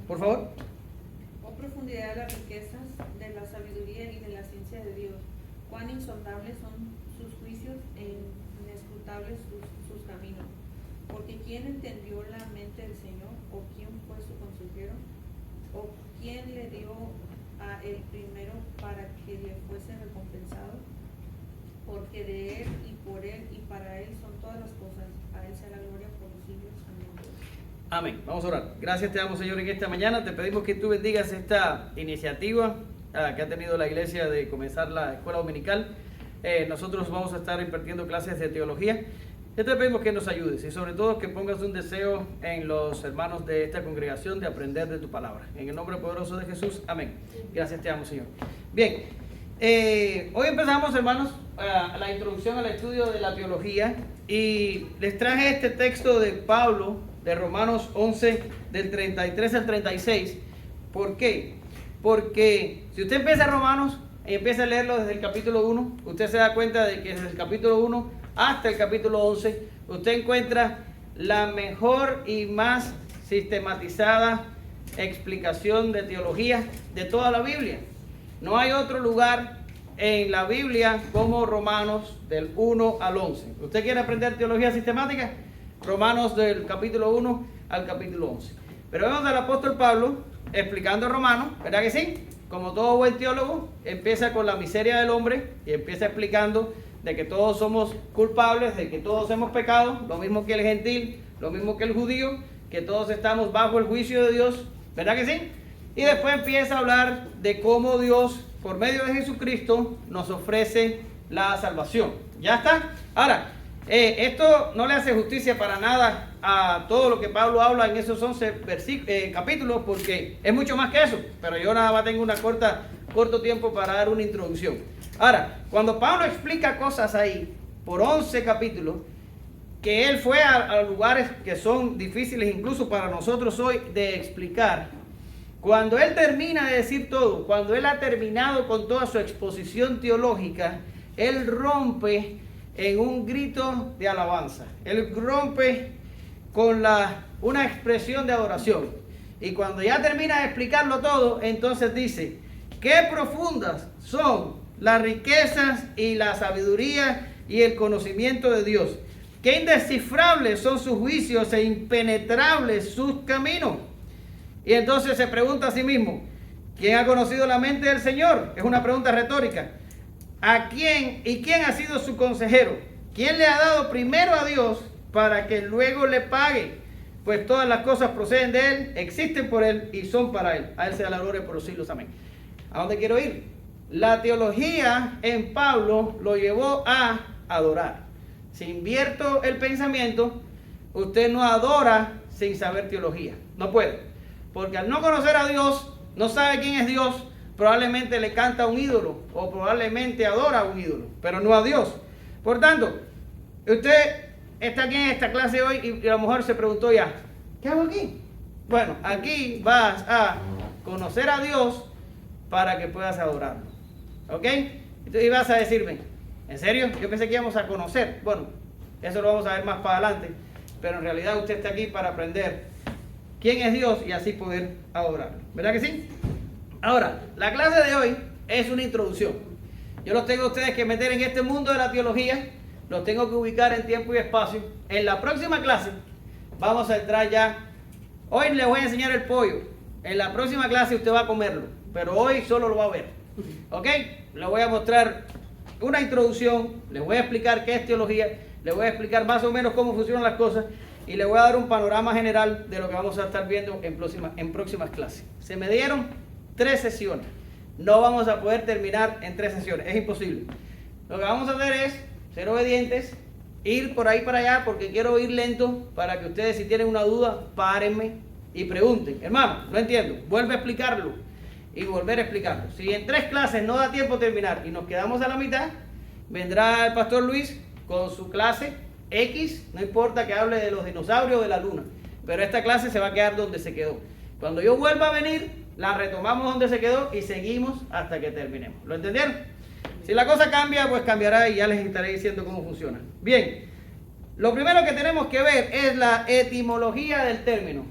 por favor. Oh profundidad de las riquezas, de la sabiduría y de la ciencia de Dios. Cuán insondables son sus juicios e inescrutables sus caminos. Porque ¿quién entendió la mente del Señor? ¿O quién fue su consejero? ¿O quién le dio a él primero para que le fuese recompensado? Porque de él y por él y para él son todas las cosas. A él sea la gloria por los siglos. Amén. Amén. Vamos a orar. Gracias te damos, Señor, en esta mañana. Te pedimos que tú bendigas esta iniciativa que ha tenido la iglesia de comenzar la escuela dominical. Nosotros vamos a estar impartiendo clases de teología. Te pedimos que nos ayudes y sobre todo que pongas un deseo en los hermanos de esta congregación de aprender de tu palabra. En el nombre poderoso de Jesús. Amén. Gracias te damos, Señor. Bien, hoy empezamos, hermanos, la introducción al estudio de la teología y les traje este texto de Pablo de Romanos 11 del 33 al 36. ¿Por qué? Porque si usted empieza Romanos y empieza a leerlo desde el capítulo 1, usted se da cuenta de que desde el capítulo 1 hasta el capítulo 11, usted encuentra la mejor y más sistematizada explicación de teología de toda la Biblia. No hay otro lugar en la Biblia como Romanos del 1 al 11. ¿Usted quiere aprender teología sistemática? Romanos del capítulo 1 al capítulo 11. Pero vemos al apóstol Pablo explicando Romanos, ¿verdad que sí? Como todo buen teólogo, empieza con la miseria del hombre y empieza explicando de que todos somos culpables, de que todos hemos pecado, lo mismo que el gentil, lo mismo que el judío, que todos estamos bajo el juicio de Dios, ¿verdad que sí? Y después empieza a hablar de cómo Dios, por medio de Jesucristo, nos ofrece la salvación. ¿Ya está? Ahora, esto no le hace justicia para nada a todo lo que Pablo habla en esos 11 capítulos, porque es mucho más que eso, pero yo nada más tengo un corto tiempo para dar una introducción. Ahora, cuando Pablo explica cosas ahí, por 11 capítulos, que él fue a lugares que son difíciles incluso para nosotros hoy de explicar, cuando él termina de decir todo, cuando él ha terminado con toda su exposición teológica, él rompe en un grito de alabanza. Él rompe con una expresión de adoración. Y cuando ya termina de explicarlo todo, entonces dice, qué profundas son las riquezas y la sabiduría y el conocimiento de Dios. Qué indescifrables son sus juicios e impenetrables sus caminos. Y entonces se pregunta a sí mismo, ¿quién ha conocido la mente del Señor? Es una pregunta retórica. ¿A quién y quién ha sido su consejero? ¿Quién le ha dado primero a Dios para que luego le pague? Pues todas las cosas proceden de Él, existen por Él y son para Él. A Él sea la gloria por los siglos. Amén. ¿A dónde quiero ir? La teología en Pablo lo llevó a adorar. Si invierto el pensamiento, usted no adora sin saber teología. No puede. Porque al no conocer a Dios, no sabe quién es Dios, probablemente le canta a un ídolo o probablemente adora a un ídolo, pero no a Dios. Por tanto, usted está aquí en esta clase hoy y a lo mejor se preguntó ya, ¿qué hago aquí? Bueno, aquí vas a conocer a Dios para que puedas adorarlo. ¿Ok? Y vas a decirme, ¿en serio? Yo pensé que íbamos a conocer. Bueno, eso lo vamos a ver más para adelante, pero en realidad usted está aquí para aprender quién es Dios y así poder adorarlo. ¿Verdad que sí? Ahora, la clase de hoy es una introducción. Yo los tengo a ustedes que meter en este mundo de la teología, los tengo que ubicar en tiempo y espacio. En la próxima clase vamos a entrar ya. Hoy les voy a enseñar el pollo. En la próxima clase usted va a comerlo, pero hoy solo lo va a ver. ¿Ok? Les voy a mostrar una introducción, les voy a explicar qué es teología, les voy a explicar más o menos cómo funcionan las cosas y les voy a dar un panorama general de lo que vamos a estar viendo en próximas clases. Se me dieron 3 sesiones. No vamos a poder terminar en 3 sesiones, es imposible. Lo que vamos a hacer es ser obedientes, ir por ahí para allá porque quiero ir lento para que ustedes, si tienen una duda, párenme y pregunten. Hermano, no entiendo, vuelve a explicarlo y volver a explicarlo. Si en 3 clases no da tiempo terminar y nos quedamos a la mitad, vendrá el pastor Luis con su clase X, no importa que hable de los dinosaurios o de la luna, pero esta clase se va a quedar donde se quedó. Cuando yo vuelva a venir, la retomamos donde se quedó y seguimos hasta que terminemos. ¿Lo entendieron? Si la cosa cambia, pues cambiará y ya les estaré diciendo cómo funciona. Bien, lo primero que tenemos que ver es la etimología del término.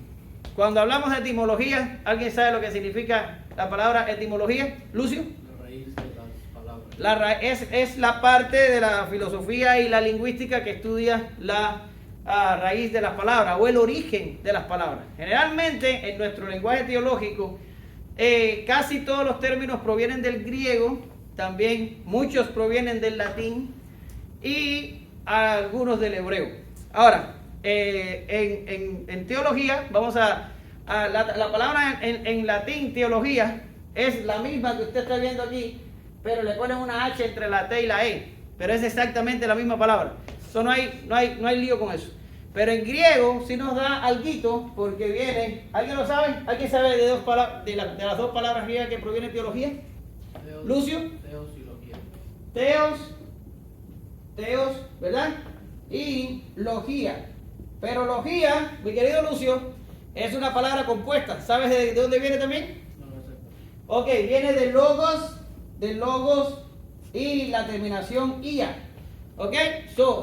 cuando hablamos de etimología, ¿alguien sabe lo que significa la palabra etimología? Lucio. La raíz de las palabras. Es la parte de la filosofía y la lingüística que estudia la raíz de las palabras o el origen de las palabras. Generalmente en nuestro lenguaje teológico casi todos los términos provienen del griego, también muchos provienen del latín y algunos del hebreo. Ahora, en teología, vamos la palabra en latín, teología, es la misma que usted está viendo aquí, pero le ponen una H entre la T y la E, pero es exactamente la misma palabra. Eso no hay lío con eso. Pero en griego sí nos da alguito, porque viene, ¿alguien lo sabe? ¿Alguien sabe de las dos palabras griegas que proviene de teología? Lucio. Teos y logía. Teos, ¿verdad? Y logía. Pero logía, mi querido Lucio, es una palabra compuesta. ¿Sabes de dónde viene también? No lo sé. Ok, viene de logos y la terminación ia. Ok,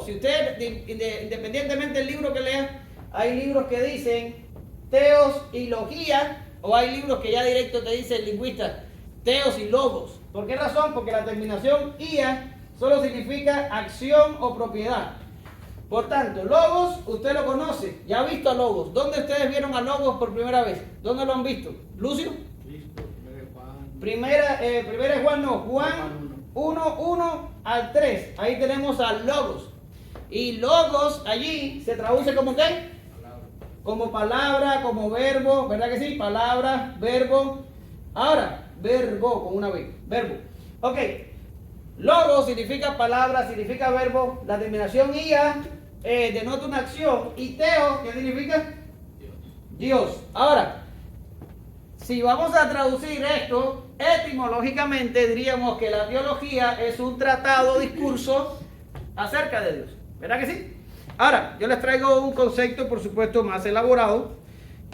si usted, independientemente del libro que lea, hay libros que dicen teos y logía, o hay libros que ya directo te dice el lingüista teos y logos. ¿Por qué razón? Porque la terminación ia solo significa acción o propiedad. Por tanto, logos, usted lo conoce, ya ha visto a logos. ¿Dónde ustedes vieron a logos por primera vez? ¿Dónde lo han visto? ¿Lucio? Listo, Juan. Primera es Juan, no, Juan 1 al 3. Ahí tenemos a logos. Y logos allí se traduce como ¿qué? Palabra. Como palabra, como verbo, ¿verdad que sí? Palabra, verbo. Ahora, verbo con una B, verbo. Ok. Logos significa palabra, significa verbo. La terminación ia denota una acción. Y teo, ¿qué significa? Dios. Ahora, si vamos a traducir esto etimológicamente, diríamos que la teología es un tratado, discurso acerca de Dios. ¿Verdad que sí? Ahora, yo les traigo un concepto, por supuesto, más elaborado,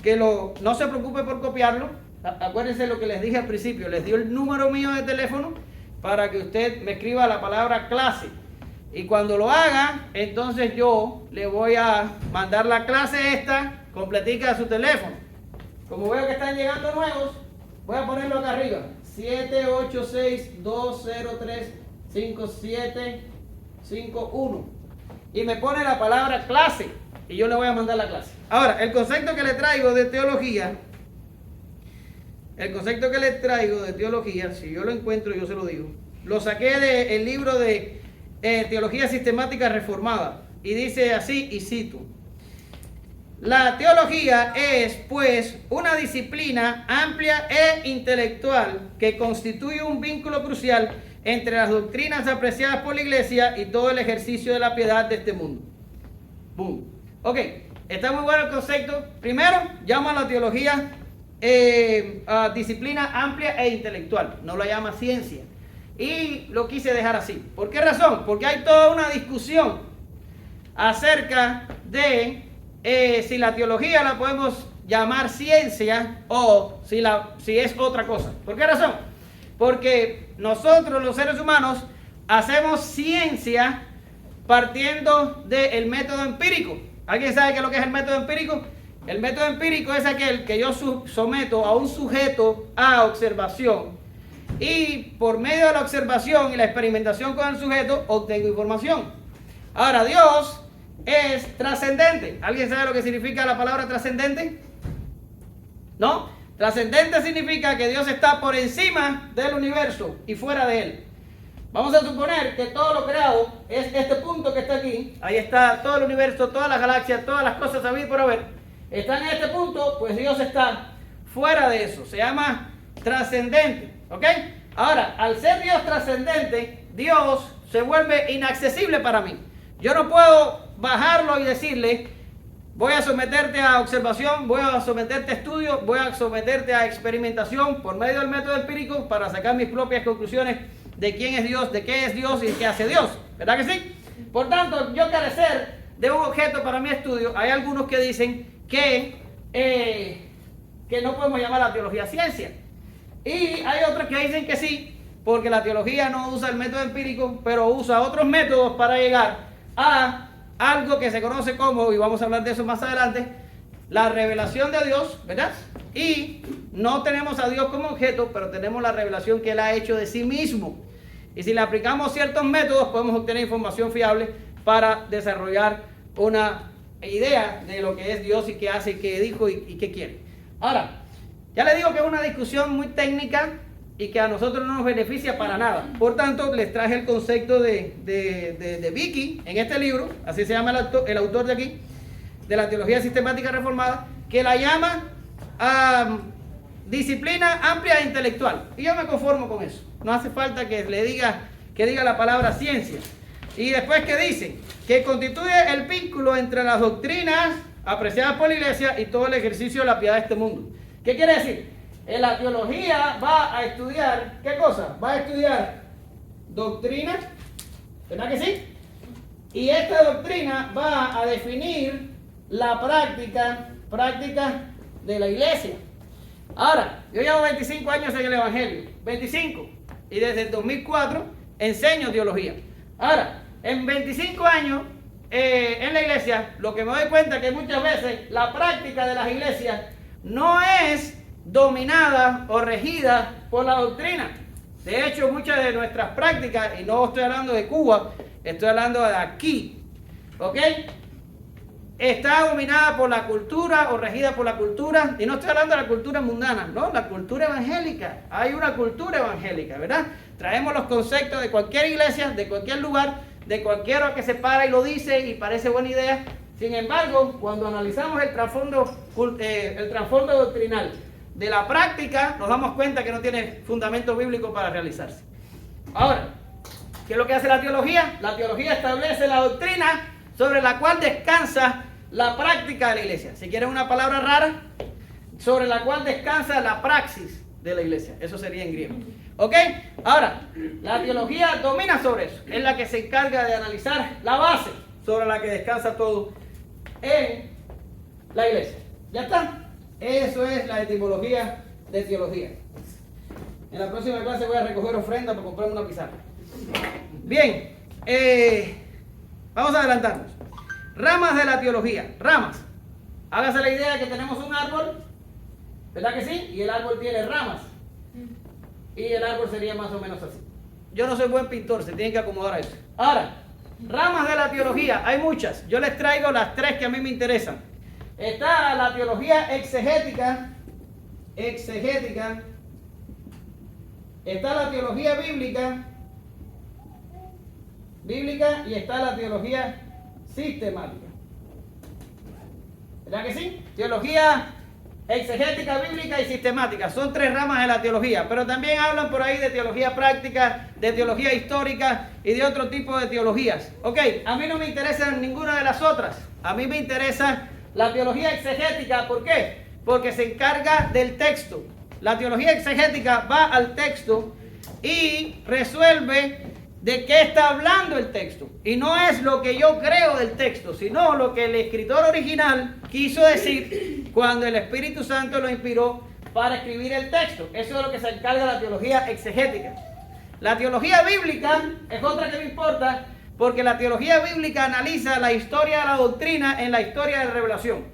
que no se preocupe por copiarlo. Acuérdense lo que les dije al principio, les dio el número mío de teléfono para que usted me escriba la palabra clase. Y cuando lo haga, entonces yo le voy a mandar la clase esta completica a su teléfono. Como veo que están llegando nuevos, voy a ponerlo acá arriba. 786-203-5751. Y me pone la palabra clase. Y yo le voy a mandar la clase. Ahora, el concepto que le traigo de teología. Si yo lo encuentro, yo se lo digo. Lo saqué del libro de Teología Sistemática Reformada. Y dice así, y cito. La teología es, pues, una disciplina amplia e intelectual que constituye un vínculo crucial entre las doctrinas apreciadas por la Iglesia y todo el ejercicio de la piedad de este mundo. Boom. Ok, está muy bueno el concepto. Primero, llama a la teología disciplina amplia e intelectual. No la llama ciencia. Y lo quise dejar así. ¿Por qué razón? Porque hay toda una discusión acerca de si la teología la podemos llamar ciencia o si es otra cosa. ¿Por qué razón? Porque nosotros los seres humanos hacemos ciencia partiendo del método empírico. ¿Alguien sabe qué es lo que es el método empírico? El método empírico es aquel que yo someto a un sujeto a observación y por medio de la observación y la experimentación con el sujeto obtengo información. Ahora, Dios es trascendente. ¿Alguien sabe lo que significa la palabra trascendente? ¿No? Trascendente significa que Dios está por encima del universo y fuera de él. Vamos a suponer que todo lo creado es este punto que está aquí. Ahí está todo el universo, todas las galaxias, todas las cosas a ver por haber. Están en este punto, pues Dios está fuera de eso. Se llama trascendente. ¿Ok? Ahora, al ser Dios trascendente, Dios se vuelve inaccesible para mí. Yo no puedo bajarlo y decirle, voy a someterte a observación, voy a someterte a estudio, voy a someterte a experimentación por medio del método empírico para sacar mis propias conclusiones de quién es Dios, de qué es Dios y qué hace Dios. ¿Verdad que sí? Por tanto, yo carecer de un objeto para mi estudio, hay algunos que dicen que no podemos llamar a la teología ciencia. Y hay otros que dicen que sí, porque la teología no usa el método empírico, pero usa otros métodos para llegar a algo que se conoce como, y vamos a hablar de eso más adelante, la revelación de Dios, ¿verdad? Y no tenemos a Dios como objeto, pero tenemos la revelación que Él ha hecho de sí mismo. Y si le aplicamos ciertos métodos, podemos obtener información fiable para desarrollar una idea de lo que es Dios y qué hace, y qué dijo y qué quiere. Ahora, ya le digo que es una discusión muy técnica y que a nosotros no nos beneficia para nada. Por tanto, les traje el concepto de Vicky en este libro, así se llama el autor de aquí, de la Teología Sistemática Reformada, que la llama disciplina amplia e intelectual. Y yo me conformo con eso. No hace falta que diga la palabra ciencia. Y después que dice que constituye el vínculo entre las doctrinas apreciadas por la iglesia y todo el ejercicio de la piedad de este mundo. ¿Qué quiere decir? En la teología va a estudiar, ¿qué cosa? Va a estudiar doctrina, ¿verdad que sí? Y esta doctrina va a definir la práctica de la iglesia. Ahora, yo llevo 25 años en el Evangelio, 25, y desde el 2004 enseño teología. Ahora, en 25 años en la iglesia, lo que me doy cuenta es que muchas veces la práctica de las iglesias no es dominada o regida por la doctrina. De hecho, muchas de nuestras prácticas, y no estoy hablando de Cuba, estoy hablando de aquí, ¿ok? Está dominada por la cultura o regida por la cultura, y no estoy hablando de la cultura mundana, no, la cultura evangélica. Hay una cultura evangélica, ¿verdad? Traemos los conceptos de cualquier iglesia, de cualquier lugar, de cualquiera que se para y lo dice y parece buena idea. Sin embargo, cuando analizamos el trasfondo doctrinal de la práctica, nos damos cuenta que no tiene fundamento bíblico para realizarse. Ahora, ¿qué es lo que hace la teología? La teología establece la doctrina sobre la cual descansa la práctica de la iglesia. Si quieren una palabra rara, sobre la cual descansa la praxis de la iglesia. Eso sería en griego. ¿Ok? Ahora, la teología domina sobre eso. Es la que se encarga de analizar la base sobre la que descansa todo en la iglesia. ¿Ya está? Eso es la etimología de teología. En la próxima clase voy a recoger ofrenda para comprarme una pizarra. Bien, vamos a adelantarnos. Ramas de la teología. Ramas. Hágase la idea de que tenemos un árbol, ¿verdad que sí? Y el árbol tiene ramas. Y el árbol sería más o menos así. Yo no soy buen pintor, se tienen que acomodar a eso. Ahora, ramas de la teología, hay muchas. Yo les traigo las tres que a mí me interesan. Está la teología exegética. Está la teología bíblica, y está la teología sistemática. ¿Verdad que sí? Teología exegética, bíblica y sistemática. Son tres ramas de la teología, pero también hablan por ahí de teología práctica, de teología histórica y de otro tipo de teologías. Ok, a mí no me interesan ninguna de las otras. A mí me interesa la teología exegética. ¿Por qué? Porque se encarga del texto. La teología exegética va al texto y resuelve de qué está hablando el texto. Y no es lo que yo creo del texto, sino lo que el escritor original quiso decir cuando el Espíritu Santo lo inspiró para escribir el texto. Eso es lo que se encarga la teología exegética. La teología bíblica es otra que me importa, porque la teología bíblica analiza la historia de la doctrina en la historia de la revelación.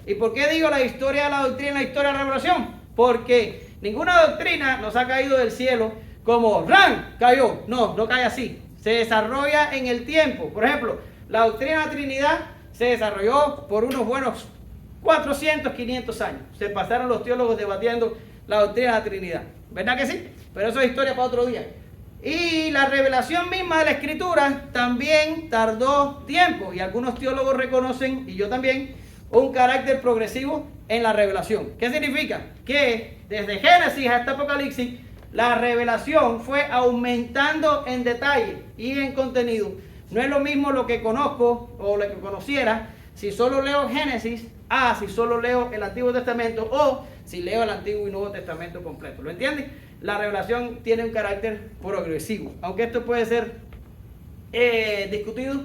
¿Y por qué digo la historia de la doctrina en la historia de la revelación? Porque ninguna doctrina nos ha caído del cielo como ¡ran! Cayó. No, no cae así. Se desarrolla en el tiempo. Por ejemplo, la doctrina de la Trinidad se desarrolló por unos buenos 400, 500 años. Se pasaron los teólogos debatiendo la doctrina de la Trinidad. ¿Verdad que sí? Pero eso es historia para otro día. Y la revelación misma de la Escritura también tardó tiempo. Y algunos teólogos reconocen, y yo también, un carácter progresivo en la revelación. ¿Qué significa? Que desde Génesis hasta Apocalipsis, la revelación fue aumentando en detalle y en contenido. No es lo mismo lo que conozco o lo que conociera si solo leo Génesis si solo leo el Antiguo Testamento o si leo el Antiguo y Nuevo Testamento completo. ¿Lo entiendes? La revelación tiene un carácter progresivo, aunque esto puede ser discutido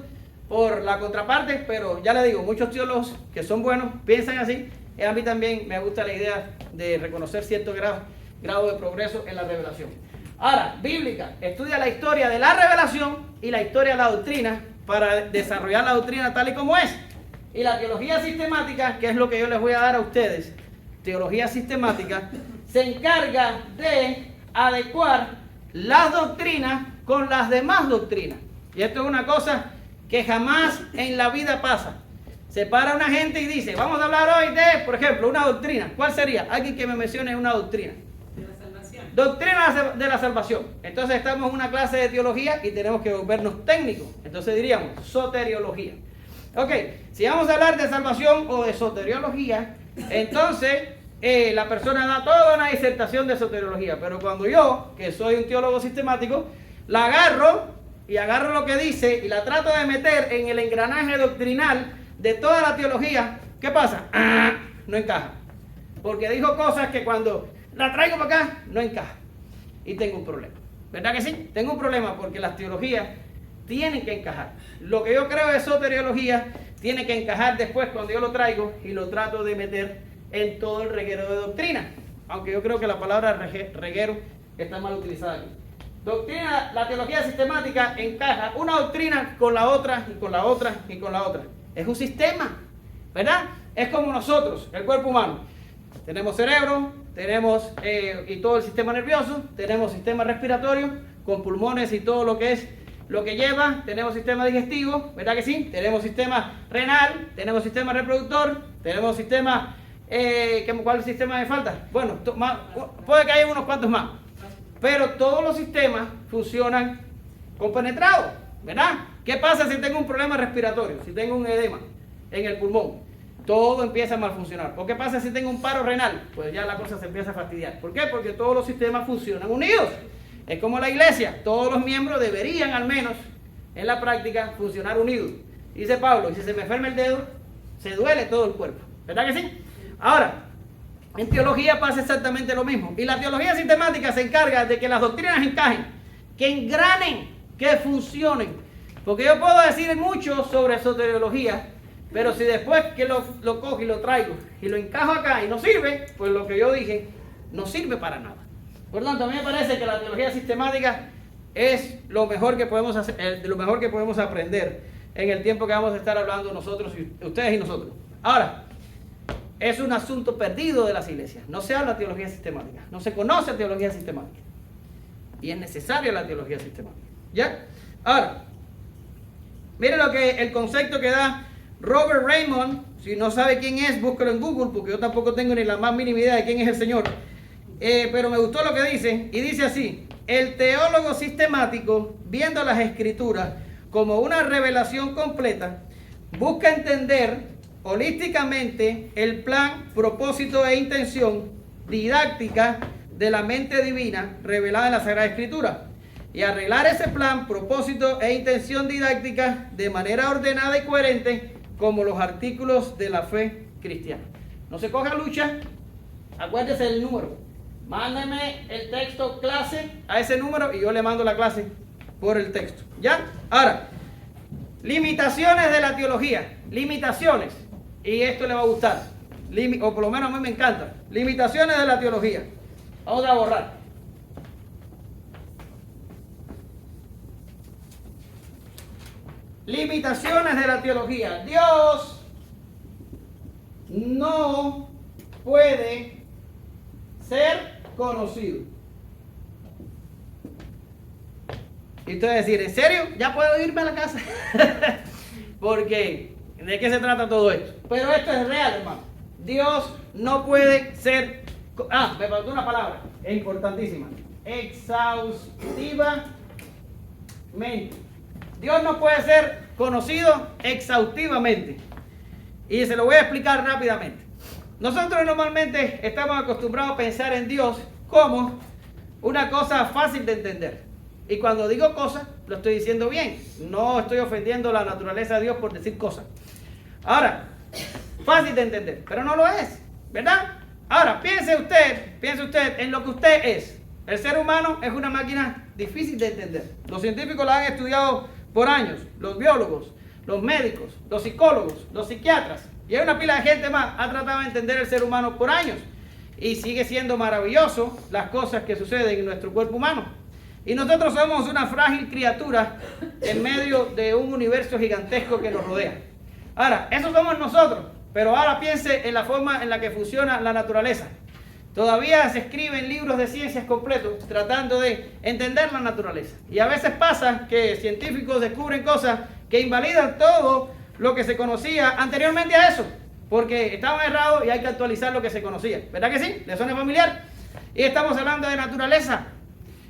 por la contraparte, pero ya le digo, muchos teólogos que son buenos piensan así. A mí también me gusta la idea de reconocer cierto grado de progreso en la revelación. Ahora, bíblica, estudia la historia de la revelación y la historia de la doctrina para desarrollar la doctrina tal y como es. Y la teología sistemática, que es lo que yo les voy a dar a ustedes, teología sistemática, se encarga de adecuar las doctrinas con las demás doctrinas. Y esto es una cosa que jamás en la vida pasa. Se para una gente y dice, vamos a hablar hoy de, por ejemplo, una doctrina. ¿Cuál sería? Alguien que me mencione una doctrina. De la salvación. Doctrina de la salvación. Entonces estamos en una clase de teología y tenemos que volvernos técnicos. Entonces diríamos soteriología. Ok, si vamos a hablar de salvación o de soteriología, entonces la persona da toda una disertación de soteriología. Pero cuando yo, que soy un teólogo sistemático, la agarro y agarro lo que dice y la trato de meter en el engranaje doctrinal de toda la teología, ¿qué pasa? No encaja. Porque dijo cosas que cuando la traigo para acá, no encaja. Y tengo un problema. ¿Verdad que sí? Tengo un problema porque las teologías tienen que encajar. Lo que yo creo de soteriología tiene que encajar después cuando yo lo traigo y lo trato de meter en todo el reguero de doctrina. Aunque yo creo que la palabra reguero está mal utilizada aquí. Doctrina, la teología sistemática encaja una doctrina con la otra y con la otra y con la otra. Es un sistema, ¿verdad? Es como nosotros, el cuerpo humano. Tenemos cerebro, tenemos y todo el sistema nervioso, tenemos sistema respiratorio con pulmones y todo lo que lleva, tenemos sistema digestivo, ¿verdad que sí? Tenemos sistema renal, tenemos sistema reproductor, tenemos sistema, ¿cuál sistema me falta? Bueno, puede que haya unos cuantos más, pero todos los sistemas funcionan compenetrados, ¿verdad? ¿Qué pasa si tengo un problema respiratorio? Si tengo un edema en el pulmón, todo empieza a mal funcionar. ¿O qué pasa si tengo un paro renal? Pues ya la cosa se empieza a fastidiar. ¿Por qué? Porque todos los sistemas funcionan unidos. Es como la iglesia, todos los miembros deberían al menos en la práctica funcionar unidos. Dice Pablo, y si se me enferma el dedo, se duele todo el cuerpo. ¿Verdad que sí? Ahora, en teología pasa exactamente lo mismo. Y la teología sistemática se encarga de que las doctrinas encajen, que engranen, que funcionen. Porque yo puedo decir mucho sobre soteriología, pero si después que lo cojo y lo traigo y lo encajo acá y no sirve, pues lo que yo dije no sirve para nada. Por lo tanto, a mí me parece que la teología sistemática es lo mejor que podemos hacer, lo mejor que podemos aprender en el tiempo que vamos a estar hablando nosotros, ustedes y nosotros. Ahora, es un asunto perdido de las iglesias. No se habla de teología sistemática, no se conoce teología sistemática. Y es necesaria la teología sistemática. ¿Ya? Ahora, miren el concepto que da Robert Raymond. Si no sabe quién es, búsquelo en Google, porque yo tampoco tengo ni la más mínima idea de quién es el señor. Pero me gustó lo que dice, y dice así: el teólogo sistemático, viendo las escrituras como una revelación completa, busca entender holísticamente el plan, propósito e intención didáctica de la mente divina revelada en la Sagrada Escritura, y arreglar ese plan, propósito e intención didáctica de manera ordenada y coherente como los artículos de la fe cristiana. No se coja lucha, acuérdese del número. Mándeme el texto clase a ese número y yo le mando la clase por el texto. ¿Ya? Ahora, limitaciones de la teología. Limitaciones. Y esto le va a gustar. O por lo menos a mí me encanta. Limitaciones de la teología. Vamos a borrar. Limitaciones de la teología. Dios no puede ser conocido. Y usted va a decir, ¿en serio? ¿Ya puedo irme a la casa? Porque, ¿de qué se trata todo esto? Pero esto es real, hermano. Dios no puede ser... me faltó una palabra, es importantísima. Exhaustivamente. Dios no puede ser conocido exhaustivamente. Y se lo voy a explicar rápidamente. Nosotros normalmente estamos acostumbrados a pensar en Dios como una cosa fácil de entender. Y cuando digo cosas, lo estoy diciendo bien. No estoy ofendiendo la naturaleza de Dios por decir cosas. Ahora, fácil de entender, pero no lo es, ¿verdad? Ahora, piense usted en lo que usted es. El ser humano es una máquina difícil de entender. Los científicos la han estudiado por años, los biólogos, los médicos, los psicólogos, los psiquiatras. Y hay una pila de gente más ha tratado de entender el ser humano por años. Y sigue siendo maravilloso las cosas que suceden en nuestro cuerpo humano. Y nosotros somos una frágil criatura en medio de un universo gigantesco que nos rodea. Ahora, eso somos nosotros, pero ahora piense en la forma en la que funciona la naturaleza. Todavía se escriben libros de ciencias completos tratando de entender la naturaleza. Y a veces pasa que científicos descubren cosas que invalidan todo lo que se conocía anteriormente a eso, porque estaban errados y hay que actualizar lo que se conocía. ¿Verdad que sí? ¿Le suena familiar? Y estamos hablando de naturaleza.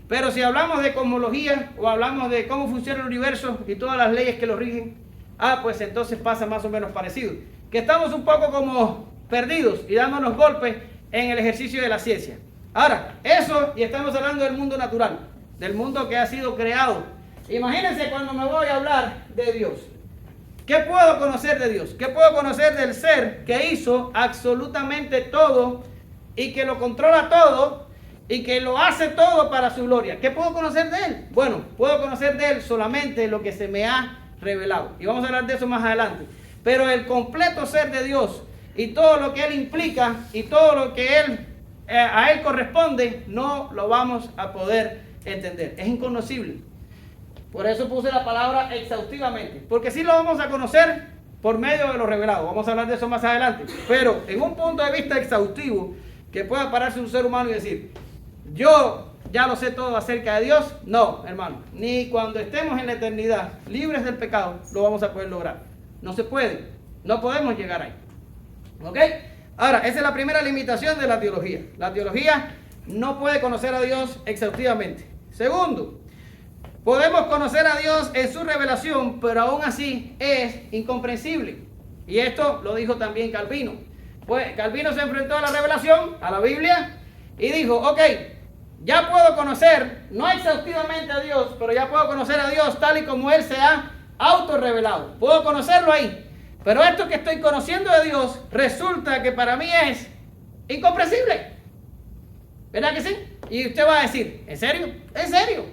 Pero si hablamos de cosmología o hablamos de cómo funciona el universo y todas las leyes que lo rigen, pues entonces pasa más o menos parecido. Que estamos un poco como perdidos y dándonos golpes en el ejercicio de la ciencia. Ahora, eso, y estamos hablando del mundo natural, del mundo que ha sido creado. Imagínense cuando me voy a hablar de Dios. ¿Qué puedo conocer de Dios? ¿Qué puedo conocer del ser que hizo absolutamente todo y que lo controla todo y que lo hace todo para su gloria? ¿Qué puedo conocer de Él? Bueno, puedo conocer de Él solamente lo que se me ha revelado. Y vamos a hablar de eso más adelante. Pero el completo ser de Dios y todo lo que Él implica y todo lo que a Él corresponde, no lo vamos a poder entender. Es inconocible. Por eso puse la palabra exhaustivamente. Porque sí lo vamos a conocer por medio de lo revelado. Vamos a hablar de eso más adelante. Pero en un punto de vista exhaustivo, que pueda pararse un ser humano y decir, yo ya lo sé todo acerca de Dios. No, hermano. Ni cuando estemos en la eternidad libres del pecado, lo vamos a poder lograr. No se puede. No podemos llegar ahí. ¿Ok? Ahora, esa es la primera limitación de la teología. La teología no puede conocer a Dios exhaustivamente. Segundo, podemos conocer a Dios en su revelación, pero aún así es incomprensible. Y esto lo dijo también Calvino. Pues Calvino se enfrentó a la revelación, a la Biblia, y dijo, ok, ya puedo conocer, no exhaustivamente a Dios, pero ya puedo conocer a Dios tal y como Él se ha autorrevelado. Puedo conocerlo ahí. Pero esto que estoy conociendo de Dios resulta que para mí es incomprensible. ¿Verdad que sí? Y usted va a decir, ¿en serio? ¿En serio?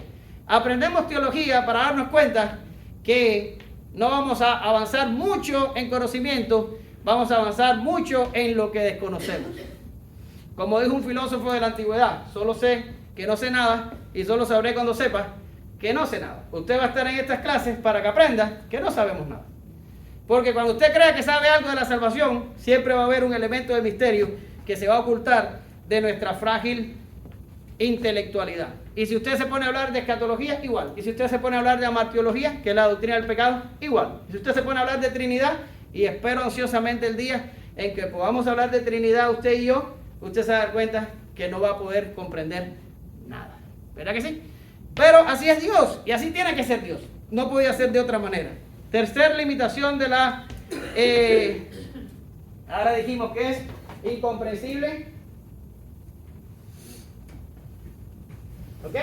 Aprendemos teología para darnos cuenta que no vamos a avanzar mucho en conocimiento, vamos a avanzar mucho en lo que desconocemos. Como dijo un filósofo de la antigüedad, solo sé que no sé nada y solo sabré cuando sepa que no sé nada. Usted va a estar en estas clases para que aprenda que no sabemos nada. Porque cuando usted crea que sabe algo de la salvación, siempre va a haber un elemento de misterio que se va a ocultar de nuestra frágil intelectualidad. Y si usted se pone a hablar de escatología, igual. Y si usted se pone a hablar de amartiología, que es la doctrina del pecado, igual. Y si usted se pone a hablar de Trinidad, y espero ansiosamente el día en que podamos hablar de Trinidad usted y yo, usted se va a dar cuenta que no va a poder comprender nada. ¿Verdad que sí? Pero así es Dios, y así tiene que ser Dios. No podía ser de otra manera. Tercer limitación de la... ahora dijimos que es incomprensible. ¿Ok?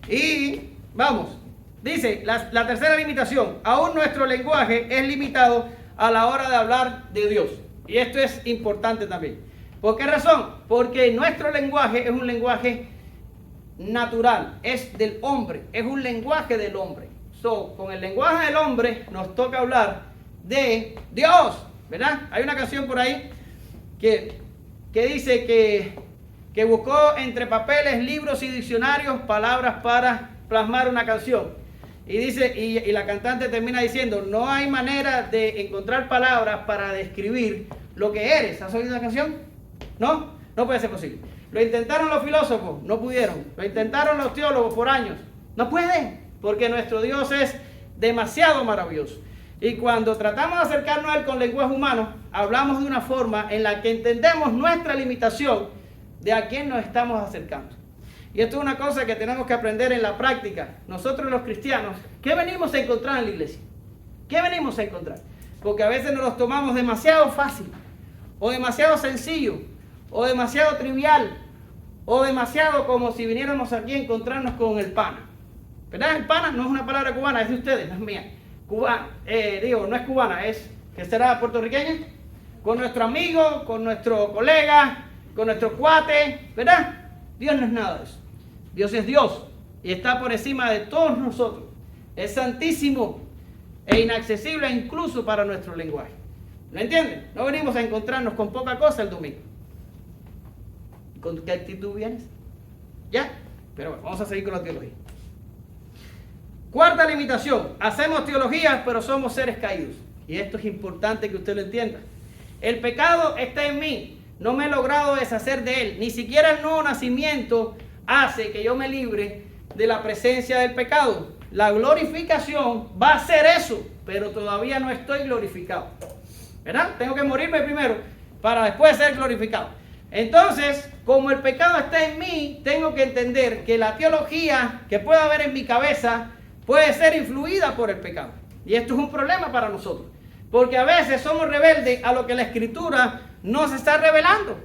Y vamos. Dice, la tercera limitación. Aún nuestro lenguaje es limitado a la hora de hablar de Dios. Y esto es importante también. ¿Por qué razón? Porque nuestro lenguaje es un lenguaje natural. Es del hombre. Es un lenguaje del hombre. Con el lenguaje del hombre nos toca hablar de Dios, ¿verdad? Hay una canción por ahí que dice que buscó entre papeles, libros y diccionarios palabras para plasmar una canción. Y dice, y la cantante termina diciendo, no hay manera de encontrar palabras para describir lo que eres. ¿Has oído la canción? No, no puede ser posible. Lo intentaron los filósofos, no pudieron. Lo intentaron los teólogos por años, no pueden. Porque nuestro Dios es demasiado maravilloso. Y cuando tratamos de acercarnos a Él con lenguaje humano, hablamos de una forma en la que entendemos nuestra limitación de a quién nos estamos acercando. Y esto es una cosa que tenemos que aprender en la práctica. Nosotros los cristianos, ¿qué venimos a encontrar en la iglesia? ¿Qué venimos a encontrar? Porque a veces nos los tomamos demasiado fácil, o demasiado sencillo, o demasiado trivial, o demasiado como si viniéramos aquí a encontrarnos con el pana. ¿Verdad? El pana no es una palabra cubana, es de ustedes, no es mía. No es cubana, ¿qué será puertorriqueña? Con nuestro amigo, con nuestro colega, con nuestro cuate, ¿verdad? Dios no es nada de eso. Dios es Dios y está por encima de todos nosotros. Es santísimo e inaccesible incluso para nuestro lenguaje. ¿Lo entienden? No venimos a encontrarnos con poca cosa el domingo. ¿Con qué actitud vienes? ¿Ya? Pero bueno, vamos a seguir con la teología. Cuarta limitación, hacemos teología, pero somos seres caídos. Y esto es importante que usted lo entienda. El pecado está en mí. No me he logrado deshacer de él. Ni siquiera el nuevo nacimiento hace que yo me libre de la presencia del pecado. La glorificación va a ser eso, pero todavía no estoy glorificado. ¿Verdad? Tengo que morirme primero para después ser glorificado. Entonces, como el pecado está en mí, tengo que entender que la teología que pueda haber en mi cabeza puede ser influida por el pecado. Y esto es un problema para nosotros, porque a veces somos rebeldes a lo que la Escritura nos está revelando.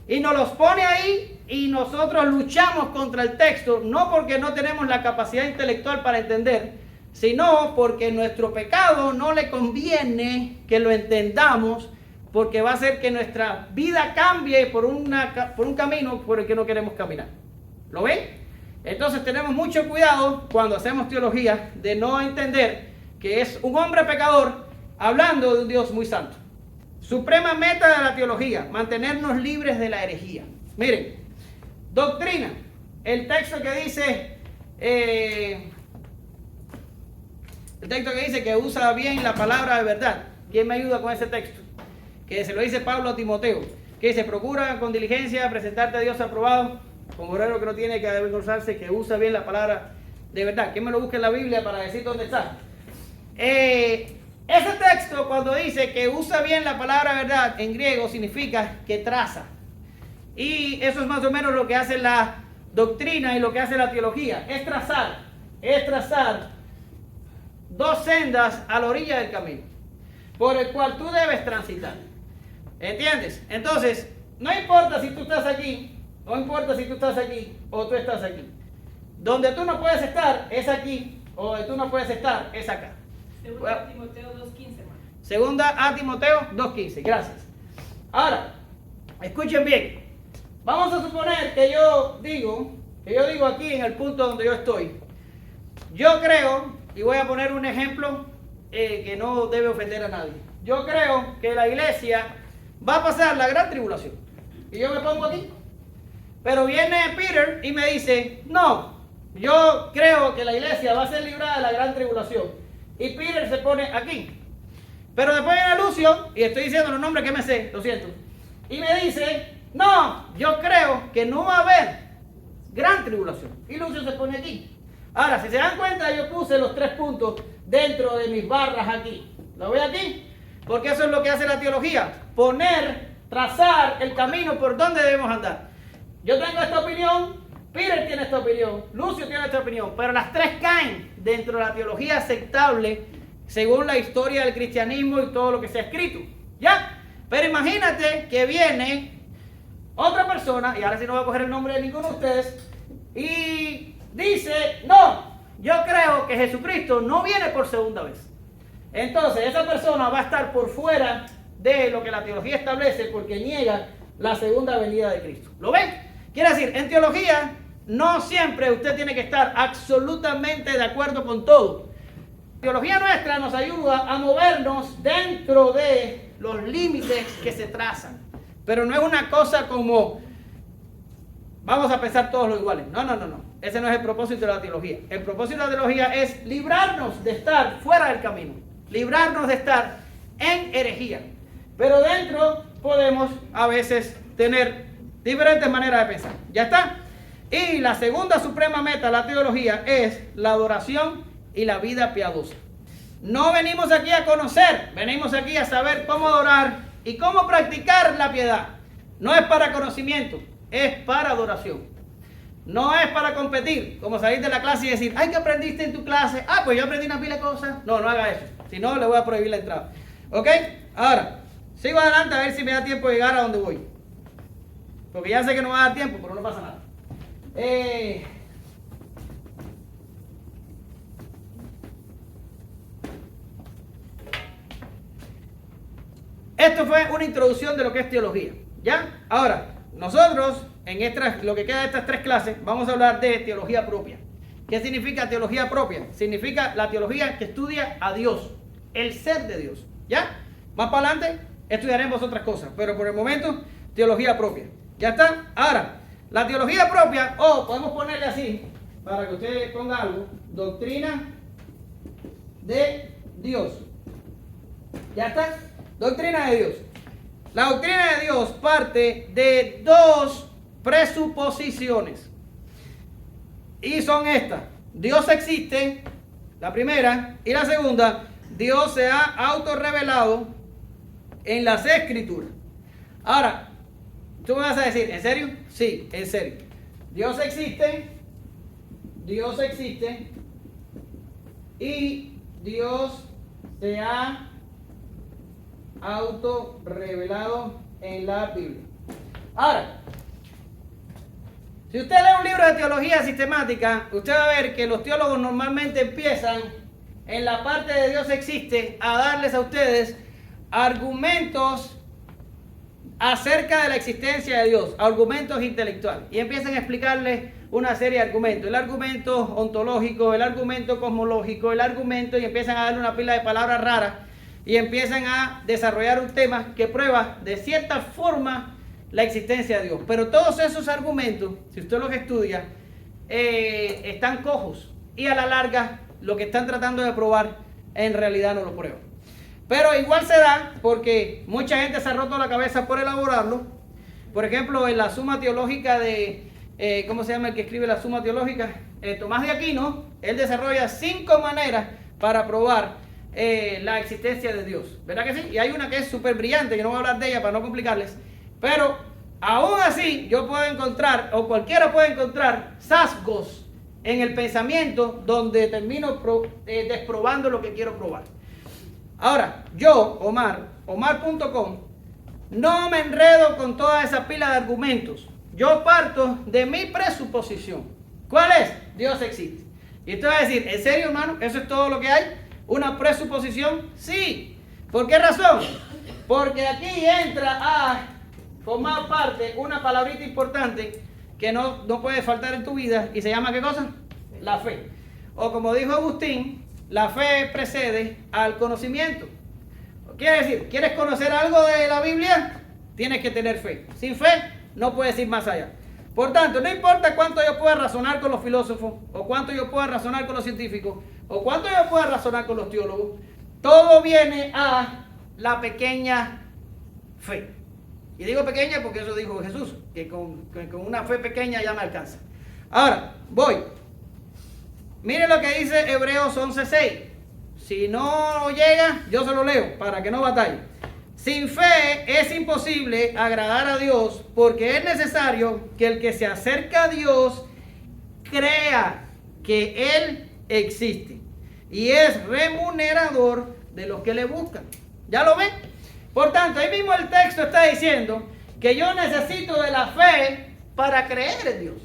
Y nos los pone ahí y nosotros luchamos contra el texto, no porque no tenemos la capacidad intelectual para entender, sino porque nuestro pecado no le conviene que lo entendamos, porque va a hacer que nuestra vida cambie por un camino por el que no queremos caminar. ¿Lo ven? Entonces tenemos mucho cuidado cuando hacemos teología de no entender que es un hombre pecador hablando de un Dios muy santo. Suprema meta de la teología, mantenernos libres de la herejía. Miren, doctrina, el texto que dice que usa bien la palabra de verdad. ¿Quién me ayuda con ese texto? Que se lo dice Pablo a Timoteo, que dice: procura con diligencia presentarte a Dios aprobado, como obrero que no tiene que avergonzarse, que usa bien la palabra de verdad. ¿Quién me lo busca en la Biblia para decir dónde está? Ese texto, cuando dice que usa bien la palabra verdad, en griego significa que traza. Y eso es más o menos lo que hace la doctrina y lo que hace la teología. Es trazar dos sendas a la orilla del camino, por el cual tú debes transitar. ¿Entiendes? Entonces, no importa si tú estás aquí, no importa si tú estás aquí o tú estás aquí. Donde tú no puedes estar es aquí, o donde tú no puedes estar es acá. Segunda a Timoteo 2:15, hermano. Segunda a Timoteo 2:15, gracias. Ahora, escuchen bien. Vamos a suponer que yo digo aquí en el punto donde yo estoy. Yo creo, y voy a poner un ejemplo que no debe ofender a nadie. Yo creo que la iglesia va a pasar la gran tribulación. Y yo me pongo aquí. Pero viene Peter y me dice: no, yo creo que la iglesia va a ser librada de la gran tribulación. Y Peter se pone aquí. Pero después viene Lucio, y estoy diciendo los nombres que me sé, lo siento, y me dice: no, yo creo que no va a haber gran tribulación. Y Lucio se pone aquí. Ahora, si se dan cuenta, yo puse los 3 puntos dentro de mis barras aquí. ¿Lo ve aquí? Porque eso es lo que hace la teología. Trazar el camino por donde debemos andar. Yo tengo esta opinión, Peter tiene esta opinión, Lucio tiene esta opinión, pero las 3 caen dentro de la teología aceptable según la historia del cristianismo y todo lo que se ha escrito. ¿Ya? Pero imagínate que viene otra persona, y ahora sí no voy a coger el nombre de ninguno de ustedes, y dice: no, yo creo que Jesucristo no viene por segunda vez. Entonces esa persona va a estar por fuera de lo que la teología establece, porque niega la segunda venida de Cristo. ¿Lo ven? Quiere decir, en teología no siempre usted tiene que estar absolutamente de acuerdo con todo. La teología nuestra nos ayuda a movernos dentro de los límites que se trazan. Pero no es una cosa como vamos a pensar todos los iguales. No. Ese no es el propósito de la teología. El propósito de la teología es librarnos de estar fuera del camino. Librarnos de estar en herejía. Pero dentro podemos a veces tener diferentes maneras de pensar. ¿Ya está? Y la segunda suprema meta de la teología es la adoración y la vida piadosa. No venimos aquí a conocer, venimos aquí a saber cómo adorar y cómo practicar la piedad. No es para conocimiento, es para adoración. No es para competir, como salir de la clase y decir: ay, ¿qué aprendiste en tu clase? Ah, pues yo aprendí una pila de cosas. No haga eso, si no le voy a prohibir la entrada. ¿Ok? Ahora, sigo adelante a ver si me da tiempo de llegar a donde voy. Porque ya sé que no me va a dar tiempo, pero no pasa nada. Esto fue una introducción de lo que es teología. ¿Ya? Ahora, nosotros, lo que queda de estas 3 clases, vamos a hablar de teología propia. ¿Qué significa teología propia? Significa la teología que estudia a Dios, el ser de Dios. ¿Ya? Más para adelante estudiaremos otras cosas, pero por el momento, teología propia. ¿Ya está? Ahora, la teología propia, o podemos ponerle así, para que usted ponga algo: doctrina de Dios. ¿Ya está? Doctrina de Dios. La doctrina de Dios parte de dos presuposiciones. Y son estas. Dios existe, la primera. Y la segunda, Dios se ha autorrevelado en las Escrituras. Ahora, tú me vas a decir, ¿en serio? Sí, en serio. Dios existe y Dios se ha autorrevelado en la Biblia. Ahora, si usted lee un libro de teología sistemática, usted va a ver que los teólogos normalmente empiezan en la parte de Dios existe a darles a ustedes argumentos acerca de la existencia de Dios, argumentos intelectuales, y empiezan a explicarles una serie de argumentos, el argumento ontológico, el argumento cosmológico, el argumento, y empiezan a darle una pila de palabras raras y empiezan a desarrollar un tema que prueba de cierta forma la existencia de Dios. Pero todos esos argumentos, si usted los estudia, están cojos y a la larga lo que están tratando de probar en realidad no lo prueban. Pero igual se da porque mucha gente se ha roto la cabeza por elaborarlo. Por ejemplo, en la Suma Teológica de, ¿cómo se llama el que escribe la Suma Teológica? Tomás de Aquino. Él desarrolla 5 maneras para probar la existencia de Dios. ¿Verdad que sí? Y hay una que es súper brillante, que no voy a hablar de ella para no complicarles. Pero aún así yo puedo encontrar, o cualquiera puede encontrar, sesgos en el pensamiento donde termino desprobando lo que quiero probar. Ahora, yo, Omar.com, no me enredo con toda esa pila de argumentos. Yo parto de mi presuposición. ¿Cuál es? Dios existe. Y usted va a decir, ¿en serio, hermano? ¿Eso es todo lo que hay? ¿Una presuposición? Sí. ¿Por qué razón? Porque aquí entra a formar parte una palabrita importante que no puede faltar en tu vida, y se llama ¿qué cosa? La fe. O como dijo Agustín, la fe precede al conocimiento. Quiere decir, ¿quieres conocer algo de la Biblia? Tienes que tener fe. Sin fe no puedes ir más allá. Por tanto, no importa cuánto yo pueda razonar con los filósofos, o cuánto yo pueda razonar con los científicos, o cuánto yo pueda razonar con los teólogos, todo viene a la pequeña fe. Y digo pequeña porque eso dijo Jesús, que con una fe pequeña ya me alcanza. Ahora, voy. Mire lo que dice Hebreos 11:6. Si no llega, yo se lo leo para que no batalle. Sin fe es imposible agradar a Dios, porque es necesario que el que se acerca a Dios crea que Él existe y es remunerador de los que le buscan. ¿Ya lo ven? Por tanto, ahí mismo el texto está diciendo que yo necesito de la fe para creer en Dios.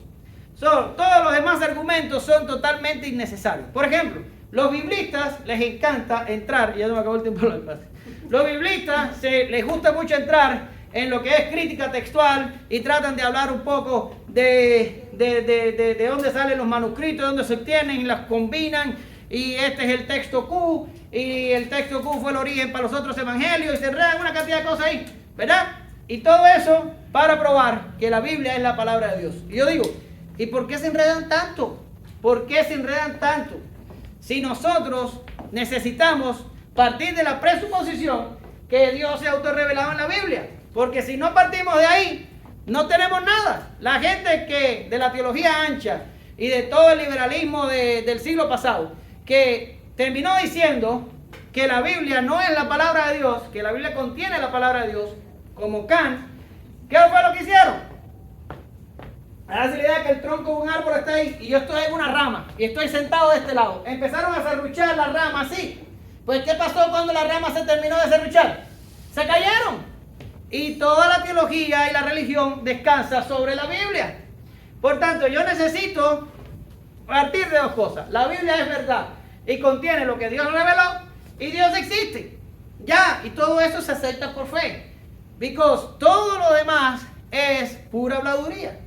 Todos los demás argumentos son totalmente innecesarios. Por ejemplo, los biblistas les encanta entrar, ya no me acabó el tiempo de la clase. Los biblistas les gusta mucho entrar en lo que es crítica textual y tratan de hablar un poco de dónde salen los manuscritos, de dónde se obtienen, y las combinan, y este es el texto Q, y el texto Q fue el origen para los otros evangelios, y se enredan una cantidad de cosas ahí, ¿verdad? Y todo eso para probar que la Biblia es la palabra de Dios. Y yo digo, ¿y por qué se enredan tanto? ¿Por qué se enredan tanto? Si nosotros necesitamos partir de la presuposición que Dios se ha autorrevelado en la Biblia. Porque si no partimos de ahí, no tenemos nada. La gente que de la teología ancha y de todo el liberalismo del siglo pasado, que terminó diciendo que la Biblia no es la palabra de Dios, que la Biblia contiene la palabra de Dios, como Kant, ¿qué fue lo que hicieron? Hágase la idea que el tronco de un árbol está ahí y yo estoy en una rama y estoy sentado de este lado. Empezaron a serruchar la rama así. Pues ¿qué pasó cuando la rama se terminó de serruchar? Se cayeron. Y toda la teología y la religión descansa sobre la Biblia. Por tanto, yo necesito partir de dos cosas. La Biblia es verdad y contiene lo que Dios reveló y Dios existe. Ya, y todo eso se acepta por fe. Because todo lo demás es pura habladuría.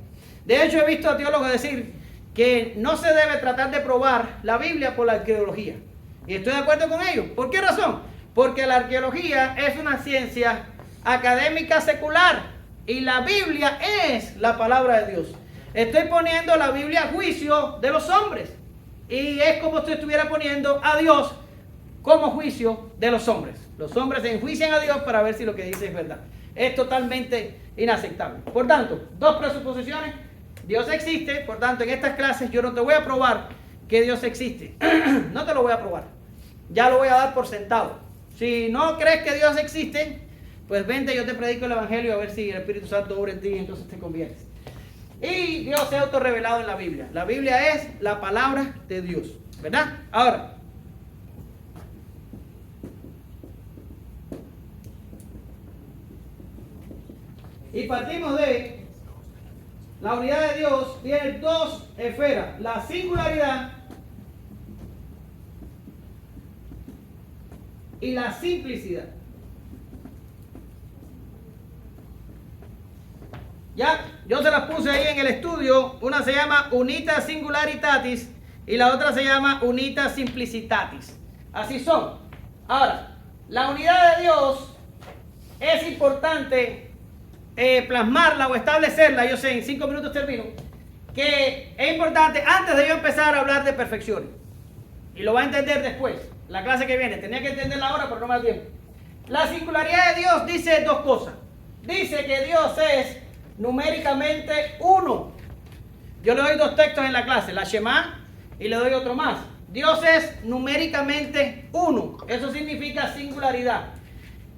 De hecho, he visto a teólogos decir que no se debe tratar de probar la Biblia por la arqueología. Y estoy de acuerdo con ellos. ¿Por qué razón? Porque la arqueología es una ciencia académica secular y la Biblia es la palabra de Dios. Estoy poniendo la Biblia a juicio de los hombres y es como si estuviera poniendo a Dios como juicio de los hombres. Los hombres enjuician a Dios para ver si lo que dice es verdad. Es totalmente inaceptable. Por tanto, dos presuposiciones. Dios existe, por tanto, en estas clases yo no te voy a probar que Dios existe. No te lo voy a probar. Ya lo voy a dar por sentado. Si no crees que Dios existe, pues vente, yo te predico el Evangelio a ver si el Espíritu Santo obra en ti y entonces te conviertes. Y Dios se ha autorrevelado en la Biblia. La Biblia es la palabra de Dios, ¿verdad? Ahora, y partimos de la unidad de Dios. Tiene dos esferas: la singularidad y la simplicidad. Ya, yo se las puse ahí en el estudio. Una se llama Unitas Singularitatis y la otra se llama Unitas Simplicitatis. Así son. Ahora, la unidad de Dios es importante plasmarla o establecerla. Yo sé, en 5 minutos termino. Que es importante antes de yo empezar a hablar de perfecciones. Y lo va a entender después, la clase que viene. Tenía que entenderla ahora, pero no más tiempo. La singularidad de Dios dice dos cosas. Dice que Dios es numéricamente uno. Yo le doy dos textos en la clase, la Shema y le doy otro más. Dios es numéricamente uno. Eso significa singularidad.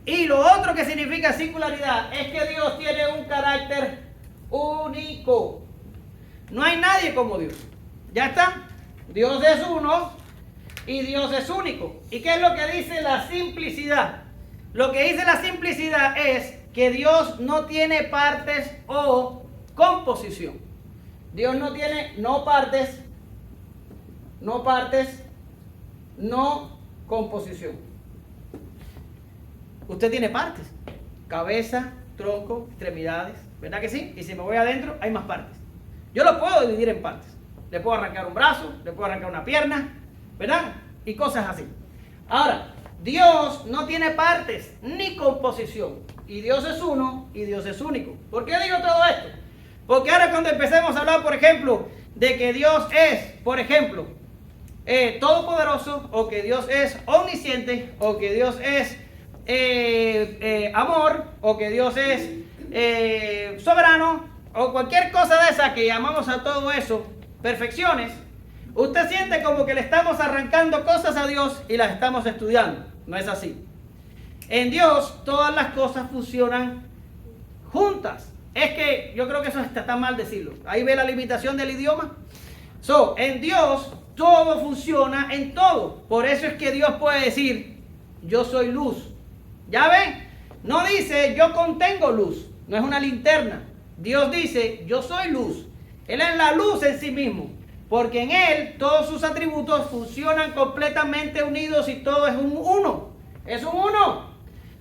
Y lo otro que significa singularidad es que Dios tiene un carácter único. No hay nadie como Dios. ¿Ya está? Dios es uno y Dios es único. ¿Y qué es lo que dice la simplicidad? Lo que dice la simplicidad es que Dios no tiene partes o composición. Dios no tiene no partes, no composición. Usted tiene partes: cabeza, tronco, extremidades, ¿verdad que sí? Y si me voy adentro, hay más partes. Yo lo puedo dividir en partes. Le puedo arrancar un brazo, le puedo arrancar una pierna, ¿verdad? Y cosas así. Ahora, Dios no tiene partes ni composición. Y Dios es uno y Dios es único. ¿Por qué digo todo esto? Porque ahora cuando empecemos a hablar, por ejemplo, de que Dios es, por ejemplo, todopoderoso, o que Dios es omnisciente, o que Dios es amor, o que Dios es soberano, o cualquier cosa de esa que llamamos a todo eso perfecciones, usted siente como que le estamos arrancando cosas a Dios y las estamos estudiando. No es así. En Dios todas las cosas funcionan juntas. Es que yo creo que eso está mal decirlo. Ahí ve la limitación del idioma. En Dios todo funciona en todo. Por eso es que Dios puede decir: yo soy luz. ¿Ya ven? No dice yo contengo luz. No es una linterna. Dios dice yo soy luz. Él es la luz en sí mismo. Porque en Él todos sus atributos funcionan completamente unidos y todo es un uno. Es un uno.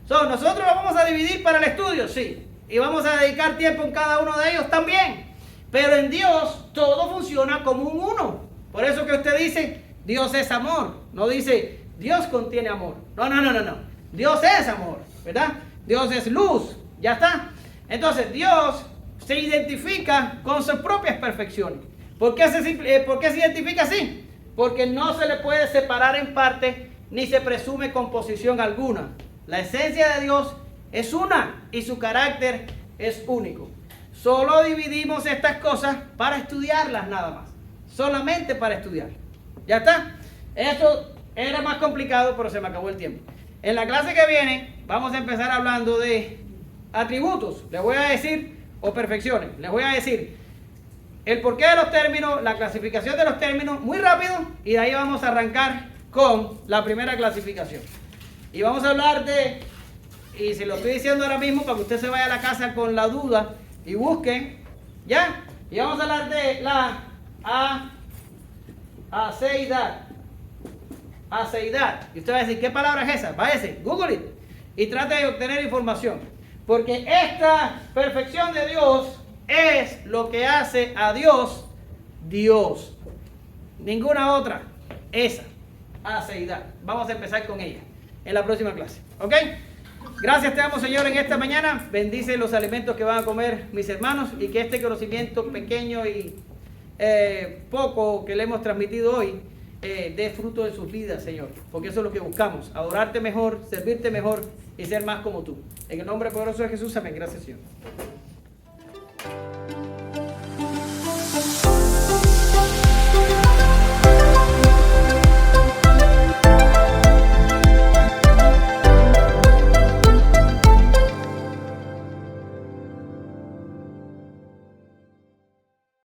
Nosotros lo vamos a dividir para el estudio, sí. Y vamos a dedicar tiempo en cada uno de ellos también. Pero en Dios todo funciona como un uno. Por eso que usted dice Dios es amor. No dice Dios contiene amor. No. Dios es amor, ¿verdad? Dios es luz. ¿Ya está? Entonces Dios se identifica con sus propias perfecciones. ¿Por qué se identifica así? Porque no se le puede separar en parte ni se presume composición alguna. La esencia de Dios es una y su carácter es único. Solo dividimos estas cosas para estudiarlas nada más. Solamente para estudiar. ¿Ya está? Esto era más complicado, pero se me acabó el tiempo. En la clase que viene vamos a empezar hablando de atributos. Les voy a decir, o perfecciones. Les voy a decir el porqué de los términos, la clasificación de los términos, muy rápido. Y de ahí vamos a arrancar con la primera clasificación. Y vamos a hablar de, y se lo estoy diciendo ahora mismo para que usted se vaya a la casa con la duda y busque, ¿ya? Y vamos a hablar de la aceidad. Aceidad. Y usted va a decir, ¿qué palabra es esa? Váyase, Google it y trate de obtener información. Porque esta perfección de Dios es lo que hace a Dios, Dios. Ninguna otra. Esa aceidad. Vamos a empezar con ella en la próxima clase. ¿Ok? Gracias te damos, Señor, en esta mañana. Bendice los alimentos que van a comer mis hermanos y que este conocimiento pequeño y poco que le hemos transmitido hoy dé fruto en sus vidas, Señor, porque eso es lo que buscamos, adorarte mejor, servirte mejor y ser más como tú. En el nombre poderoso de Jesús, amén. Gracias, Señor.